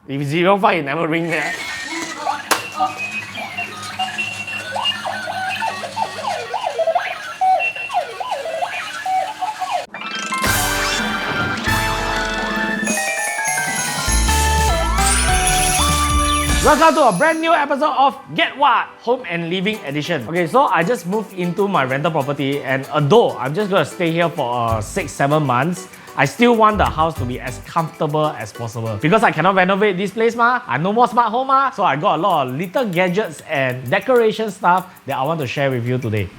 If 05, it never ring there. Welcome to a brand new episode of Get What? Home and Living Edition. Okay, so I just moved into my rental property, and although I'm just gonna stay here for 6-7 months, I still want the house to be as comfortable as possible. Because I cannot renovate this place ma, I no more smart home ma, so I got a lot of little gadgets and decoration stuff that I want to share with you today.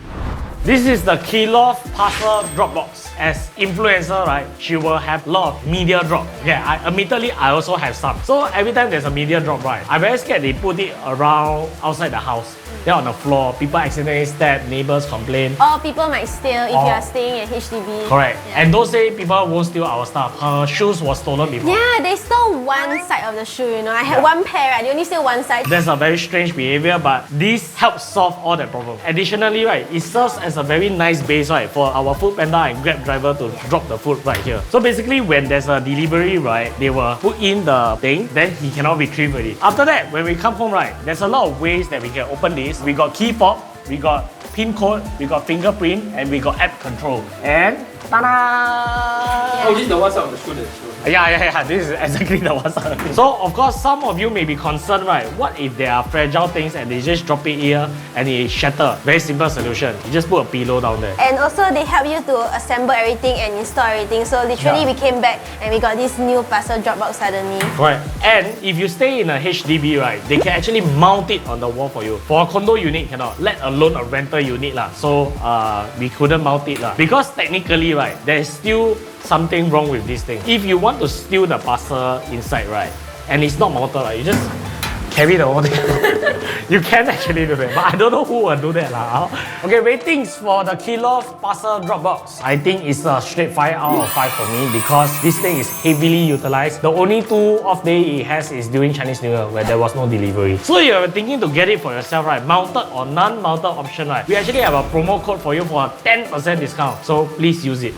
This is the KILOV Parcel Dropbox. As influencer, right, she will have a lot of media drop. Yeah, admittedly, I also have some. So every time there's a media drop, right, I'm very scared they put it around outside the house. They're on the floor, people accidentally step, neighbors complain. Or people might steal if you are staying at HDB. Correct. Yeah. And don't say people won't steal our stuff. Her shoes was stolen before. Yeah, they stole one side of the shoe, you know. I had one pair, right? They only steal one side. That's a very strange behavior, but this helps solve all that problem. Additionally, right, it serves as a very nice base, right, for our food panda and Grab driver to drop the food right here. So basically, when there's a delivery, right, they will put in the thing, then he cannot retrieve it. After that, when we come home, right, there's a lot of ways that we can open this. We got key fob, we got pin code, we got fingerprint, and we got app control. And ta-da! Oh, this is the one side of the shoe that Yeah. This is exactly the one side. So, of course, some of you may be concerned, right? What if there are fragile things and they just drop it here and it shatter? Very simple solution. You just put a pillow down there. And also, they help you to assemble everything and install everything. So literally, we came back and we got this new parcel Dropbox suddenly. Right. And if you stay in a HDB, right, they can actually mount it on the wall for you. For a condo unit, cannot. Let alone a rental unit lah. So, we couldn't mount it lah. Because technically, right, there is still something wrong with this thing. If you want to steal the parcel inside, right, and it's not mounted, right, you just carry the whole thing. You can actually do that, but I don't know who will do that lah. Okay, ratings for the KILOV Parcel Dropbox. I think it's a straight 5 out of 5 for me because this thing is heavily utilized. The only 2 off day it has is during Chinese New Year where there was no delivery. So you're thinking to get it for yourself, right, mounted or non-mounted option, right, we actually have a promo code for you for a 10% discount. So please use it.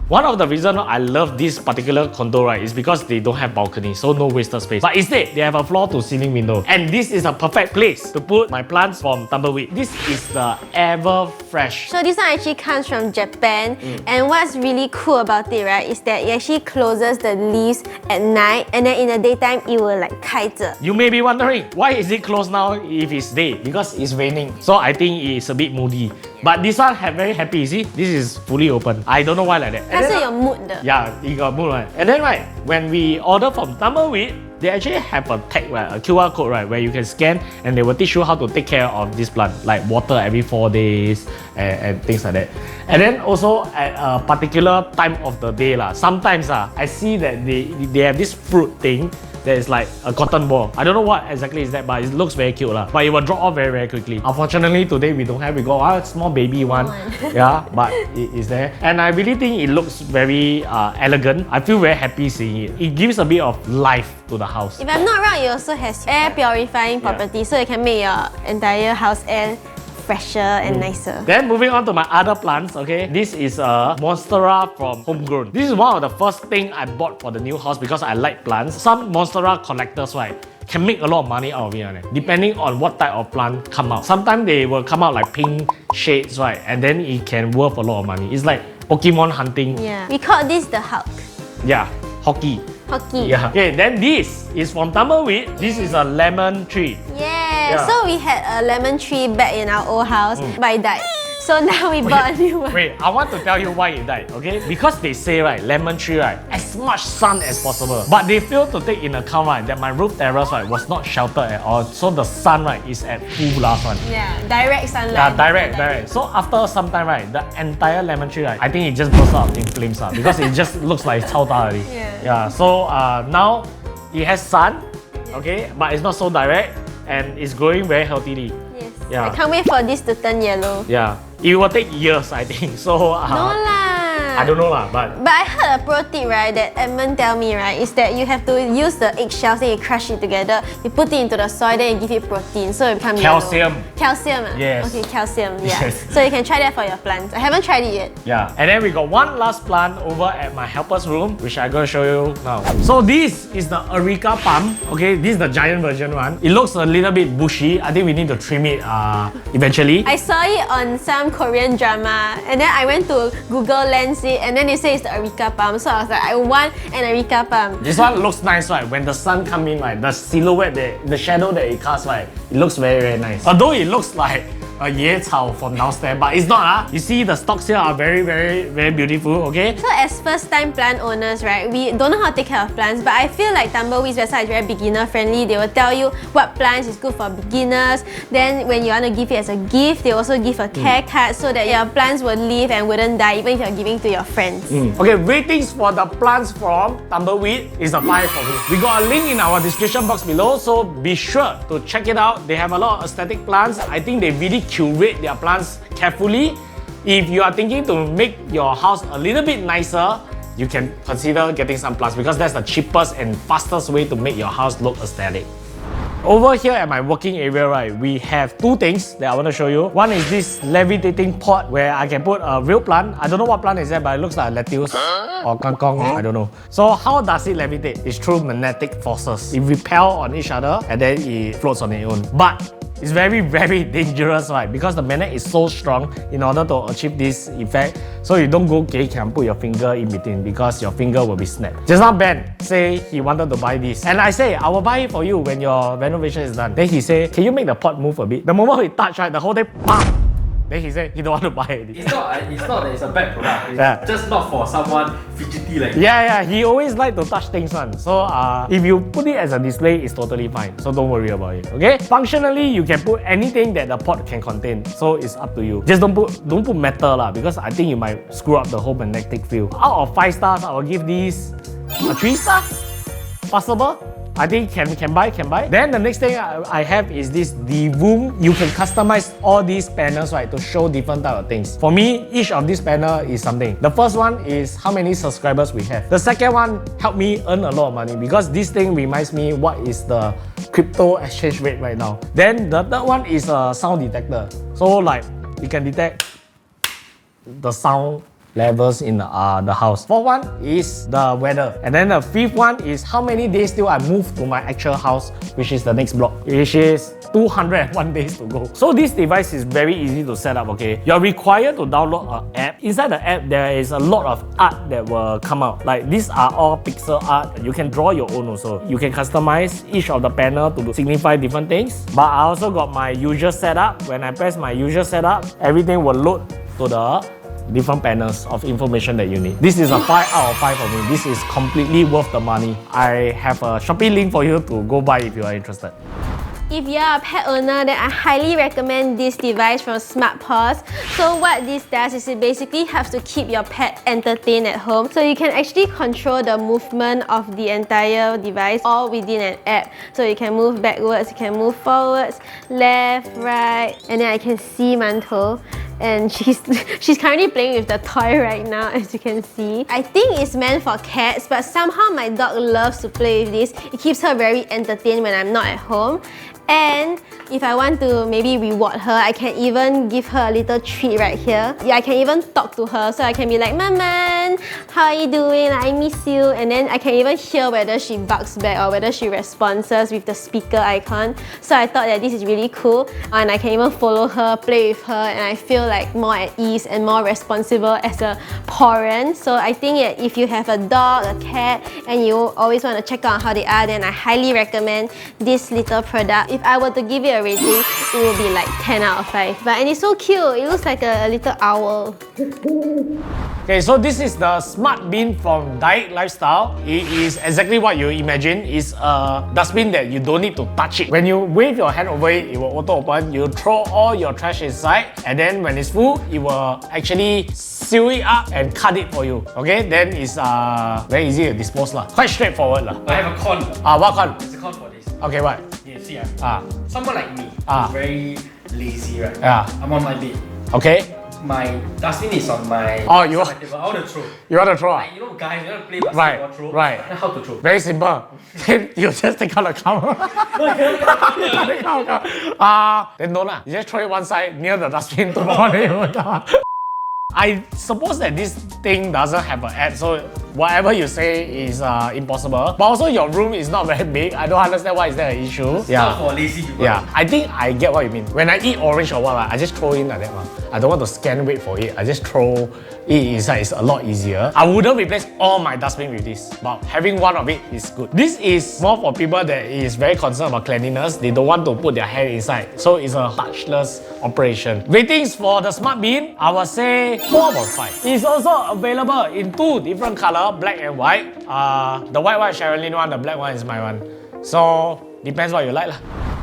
One of the reasons I love this particular condo, right, is because they don't have balcony, so no wasted space. But instead, they have a floor-to-ceiling window. And this is a perfect place to put my plants from Tumbleweed. This is the Everfresh. So this one actually comes from Japan. And what's really cool about it, right, is that it actually closes the leaves at night. And then in the daytime, it will like 开着. You may be wondering, why is it closed now if it's day? Because it's raining. So I think it's a bit moody. But this one very happy, see? This is fully open. I don't know why like that. 它是有 mood 的. Yeah, it got mood, right? And then, right, when we order from Tumbleweed, they actually have a tag, right, a QR code, right, where you can scan and they will teach you how to take care of this plant, like water every 4 days and things like that. And then also at a particular time of the day, sometimes I see that they have this fruit thing that is like a cotton ball. I don't know what exactly is that, but it looks very cute but it will drop off very quickly. Unfortunately, today we don't have. We got a small baby one. Yeah, but it is there. And I really think it looks very elegant. I feel very happy seeing it. It gives a bit of life to the house. If I'm not wrong, it also has air purifying property, so it can make your entire house air fresher and nicer. Then moving on to my other plants, okay? This is a Monstera from Homegrown. This is one of the first thing I bought for the new house because I like plants. Some Monstera collectors, right, can make a lot of money out of it, depending on what type of plant come out. Sometimes they will come out like pink shades, right, and then it can worth a lot of money. It's like Pokemon hunting. Yeah. We call this the Hulk. Yeah, hockey. Hockey. Yeah. Okay, then this is from Tumbleweed. This is a lemon tree. Yeah. So we had a lemon tree back in our old house, but it died. So now we bought a new one. Wait, I want to tell you why it died, okay? Because they say, right, lemon tree, right, as much sun as possible. But they failed to take in account, right, that my roof terrace, right, was not sheltered at all. So the sun, right, is at full blast one. Yeah, direct sunlight. Yeah, direct. So after some time, right, the entire lemon tree, right, I think it just burst out in flames because it just looks like it's already. Yeah. So now it has sun, okay, but it's not so direct and it's growing very healthily. Yes. Yeah. I can't wait for this to turn yellow. Yeah. It will take years, I think. So no lah. I don't know lah, but I heard a pro tip, right, that Edmund tell me, right, is that you have to use the eggshells, then you crush it together, you put it into the soil, then you give it protein, so it becomes calcium. yellow. Calcium? Yes. Okay, calcium, yeah. Yes. So you can try that for your plants. I haven't tried it yet. Yeah, and then we got one last plant over at my helper's room, which I'm gonna show you now. So this is the Areca Palm. Okay, this is the giant version one. It looks a little bit bushy. I think we need to trim it eventually. I saw it on some Korean drama, and then I went to Google Lens it, and then it says the Areca Palm. So I was like, I want an Areca Palm. This one looks nice, right? When the sun comes in, right, the silhouette, the shadow that it casts, right, it looks very, very nice. Although it looks like a yecao from downstairs, but it's not. You see the stalks here are very, very, very beautiful, okay? So as first-time plant owners, right, we don't know how to take care of plants, but I feel like Tumbleweed's website is very beginner-friendly. They will tell you what plants is good for beginners. Then when you want to give it as a gift, they also give a care card so that your plants will live and wouldn't die even if you're giving to your friends. Okay, ratings for the plants from Tumbleweed is a 5 for me. We got a link in our description box below, so be sure to check it out. They have a lot of aesthetic plants. I think they really curate their plants carefully. If you are thinking to make your house a little bit nicer, you can consider getting some plants because that's the cheapest and fastest way to make your house look aesthetic. Over here at my working area, right, we have two things that I want to show you. One is this levitating pot where I can put a real plant. I don't know what plant is that, but it looks like a lettuce or kangkong, I don't know. So how does it levitate? It's through magnetic forces. It repels on each other and then it floats on its own. But it's very, very dangerous, right? Because the magnet is so strong in order to achieve this effect. So you don't go gay can put your finger in between because your finger will be snapped. Just now Ben say he wanted to buy this. And I say, I will buy it for you when your renovation is done. Then he say, can you make the pot move a bit? The moment we touch, right, the whole thing, bam! Then he said he don't want to buy it. It's not that it's a bad product. It's Yeah. just not for someone fidgety like Yeah, he always like to touch things one. So if you put it as a display, it's totally fine. So don't worry about it. Okay? Functionally, you can put anything that the pot can contain. So it's up to you. Just don't put metal lah, because I think you might screw up the whole magnetic field. Out of 5 stars, I will give this a 3 star. Possible. I think can buy. Then the next thing I have is this Divoom. You can customize all these panels, right, to show different type of things. For me, each of these panel is something. The first one is how many subscribers we have. The second one helped me earn a lot of money because this thing reminds me what is the crypto exchange rate right now. Then the third one is a sound detector. So like you can detect the sound levels in the house. Fourth one is the weather. And then the fifth one is how many days till I move to my actual house, which is the next block, which is 201 days to go. So this device is very easy to set up, okay? You're required to download an app. Inside the app, there is a lot of art that will come out. Like these are all pixel art. You can draw your own also. You can customize each of the panel to signify different things. But I also got my usual setup. When I press my usual setup, everything will load to the different panels of information that you need. This is a 5 out of 5 for me. This is completely worth the money. I have a Shopee link for you to go buy if you are interested. If you are a pet owner, then I highly recommend this device from SmartPaw. So what this does is it basically helps to keep your pet entertained at home. So you can actually control the movement of the entire device all within an app. So you can move backwards, you can move forwards, left, right, and then I can see Manto. And she's currently playing with the toy right now, as you can see. I think it's meant for cats, but somehow my dog loves to play with this. It keeps her very entertained when I'm not at home. And if I want to maybe reward her, I can even give her a little treat right here. Yeah, I can even talk to her, so I can be like, Maman, how are you doing? I miss you. And then I can even hear whether she barks back or whether she responds with the speaker icon. So I thought that this is really cool. And I can even follow her, play with her, and I feel like more at ease and more responsible as a Paw-rent. So I think that if you have a dog, a cat, and you always want to check out how they are, then I highly recommend this little product. If I were to give it a rating, it will be like 10 out of 5. And it's so cute. It looks like a little owl. Okay, so this is the Smart Bin from Daiiak Lifestyle. It is exactly what you imagine. It's a dustbin that you don't need to touch it. When you wave your hand over it, it will auto open. You throw all your trash inside, and then when it's full, it will actually seal it up and cut it for you. Okay, then it's very easy to dispose lah. Quite straightforward lah. I have a con. What con? There's a con for this. Okay, what? You see, someone like me, Ah. very lazy, right? Yeah. I'm on my bed. Okay. my dustbin is on my, Oh, you on want- my table. I want to throw. You want to throw? Like, you know, guys, you want to play basketball, throw. right. Then how to throw? Very simple. Then you just take out the cover. Then don't lah. You just throw it one side near the dustbin to I suppose that this thing doesn't have an ad, so whatever you say is impossible. But also your room is not very big. I don't understand why is that an issue. Not for lazy people. Yeah, I think I get what you mean. When I eat orange or what, right, I just throw in like that one. I don't want to scan wait for it. I just throw it inside. It's a lot easier. I wouldn't replace all my dustbin with this, but having one of it is good. This is more for people that is very concerned about cleanliness. They don't want to put their hand inside. So it's a touchless operation. Ratings for the smart bin, I would say 4/5. It's also available in 2 different color, black and white. The white one is Cherylene one, the black one is my one. So depends what you like lah.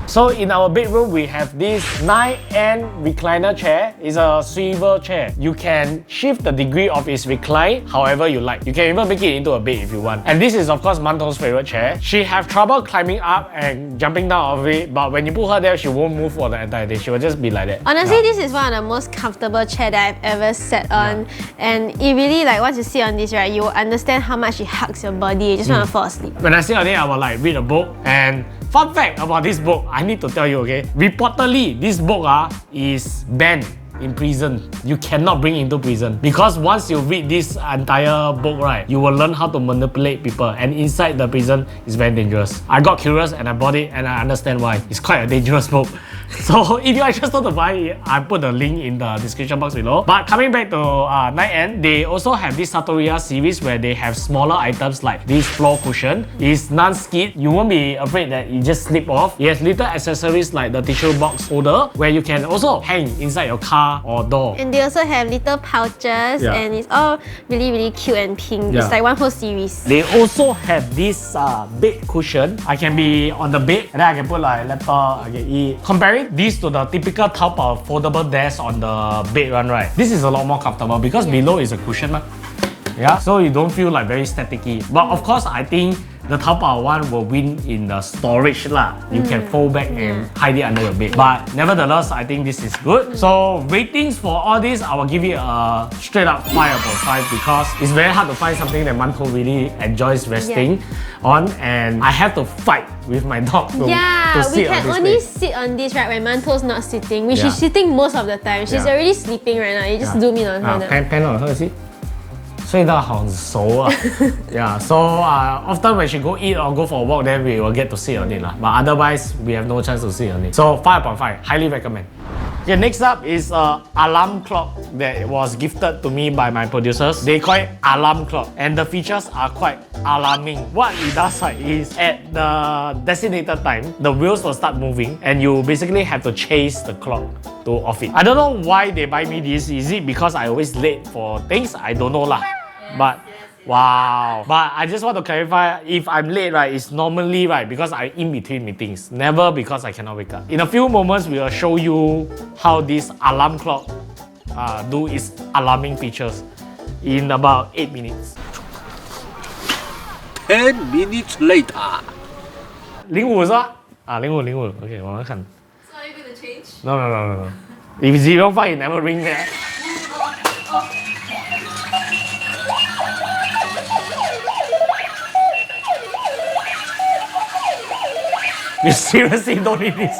So in our bedroom, we have this NINE.N recliner chair. It's a swivel chair. You can shift the degree of its recline however you like. You can even make it into a bed if you want. And this is of course Manto's favorite chair. She have trouble climbing up and jumping down of it, but when you put her there, she won't move for the entire day. She will just be like that. Honestly, this is one of the most comfortable chair that I've ever sat on. And it really, like, once you sit on this, right, you will understand how much it hugs your body. You just want to fall asleep. When I sit on it, I will like read a book. And fun fact about this book, I need to tell you, okay? Reportedly, this book is banned in prison. You cannot bring into prison because once you read this entire book, right, you will learn how to manipulate people, and inside the prison is very dangerous. I got curious and I bought it, and I understand why. It's quite a dangerous book. So if you're interested to buy it, I put the link in the description box below. But coming back to NINE.N, they also have this Satoria series where they have smaller items like this floor cushion. It's non-skid. You won't be afraid that it just slip off. It has little accessories like the tissue box holder where you can also hang inside your car or door. And they also have little pouches, and it's all really, really cute and pink. It's like one whole series. They also have this bed cushion. I can be on the bed and then I can put like laptop, I can eat. Comparing this to the typical Taobao foldable desk on the bed one, right? This is a lot more comfortable because below is a cushion. Yeah, so you don't feel like very staticky. But of course, I think the Taobao one will win in the storage lah. You can fold back and hide it under your bed. But nevertheless, I think this is good. So ratings for all this, I will give it a straight up 5/5 because it's very hard to find something that Manto really enjoys resting on, and I have to fight with my dog to we sit can on this only bed. sit on this right when Manto's not sitting, which she's sitting most of the time. She's already sleeping right now. You just zoom in on her now. Pan on her, see? 睡到很熟啊 Yeah, so often when she go eat or go for a walk, then we will get to sit on it lah. But otherwise, we have no chance to sit on it. So 5/5, highly recommend. Okay, next up is an alarm clock that was gifted to me by my producers. They call it alarm clock, and the features are quite alarming. What it does, right, is at the designated time, the wheels will start moving, and you basically have to chase the clock to off it. I don't know why they buy me this. Is it because I always late for things? I don't know lah. But wow. But I just want to clarify, if I'm late, right, it's normally right because I'm in between meetings, never because I cannot wake up. In a few moments, we will show you how this alarm clock do its alarming features in about 8 minutes. 10 minutes later. 05是吧？05 OK， 我们看。So are you going to change? No. If 05, it never ring there. You seriously don't need this.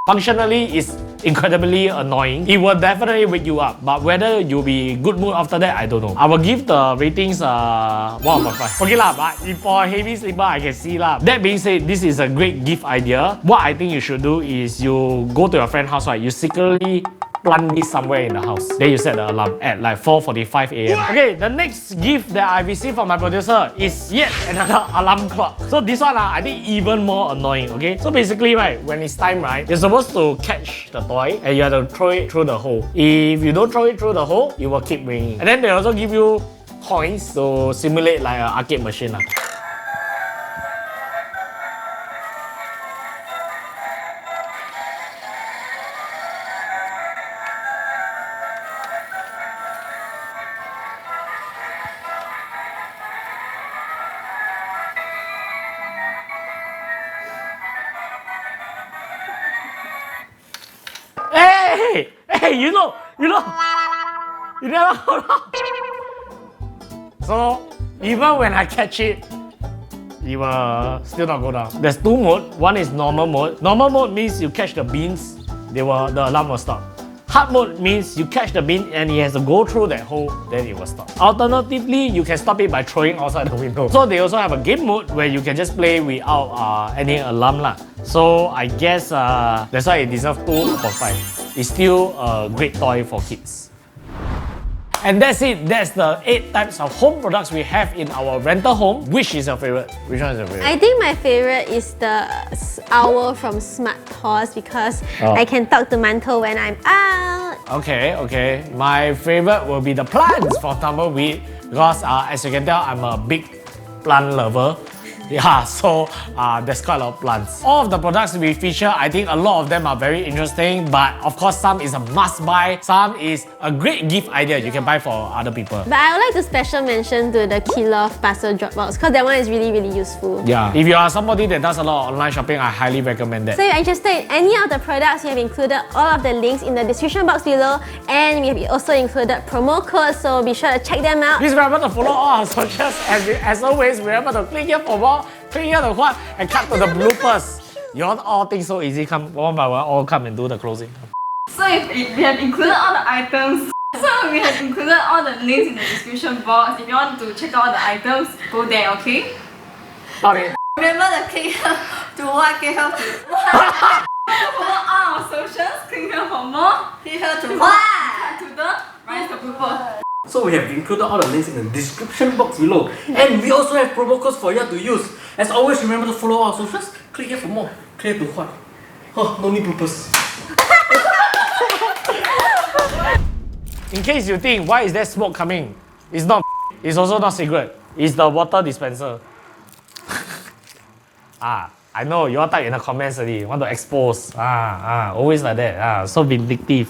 Functionally, it's incredibly annoying. It will definitely wake you up, but whether you'll be good mood after that, I don't know. I will give the ratings 1/5. Okay lah, but if for a heavy sleeper, I can see lah. That being said, this is a great gift idea. What I think you should do is you go to your friend's house, right? You secretly plant this somewhere in the house. Then you set the alarm at like 4:45 a.m. Okay, the next gift that I received from my producer is yet another alarm clock. So this one, I think even more annoying, okay? So basically, right, when it's time, right, you're supposed to catch the toy and you have to throw it through the hole. If you don't throw it through the hole, it will keep ringing. And then they also give you coins to simulate like an arcade machine. Hey, you know, You never go down. So even when I catch it, it will still not go down. There's two modes. One is normal mode. Normal mode means you catch the beans, the alarm will stop. Hard mode means you catch the bean and it has to go through that hole, then it will stop. Alternatively, you can stop it by throwing outside the window. So they also have a game mode where you can just play without any alarm lah. So I guess that's why it deserves 2 out of 5. It's still a great toy for kids. And that's it. That's the 8 types of home products we have in our rental home. Which is your favorite? Which one is your favorite? I think my favorite is the owl from SmartPaw because I can talk to Manto when I'm out. Okay. My favorite will be the plants for Tumbleweed because as you can tell, I'm a big plant lover. Yeah, so there's quite a lot of plants. All of the products we feature, I think a lot of them are very interesting, but of course some is a must buy, some is a great gift idea you can buy for other people. But I would like to special mention to the KILOV Parcel Dropbox because that one is really, really useful. Yeah, if you are somebody that does a lot of online shopping, I highly recommend that. So if you're interested in any of the products, we have included all of the links in the description box below, and we have also included promo codes, so be sure to check them out. Please remember to follow all our socials. As always, remember to click here for more, click here to what, and cut to the bloopers. You all think so easy, come one by one, all come and do the closing. So we have included all the items. So we have included all the links in the description box. If you want to check out all the items, go there, okay? Okay. Remember to click here to what? Click here to follow all our socials. Click here for more. Click here to what? To the rise the blooper. So we have included all the links in the description box below. And we also have promo codes for you to use. As always, remember to follow our socials. Click here for more. Click here to what? Oh, no need bloopers. In case you think, why is there smoke coming? It's not. It's also not cigarette. It's the water dispenser. I know you all type in the comments already. Want to expose. Always like that. So vindictive.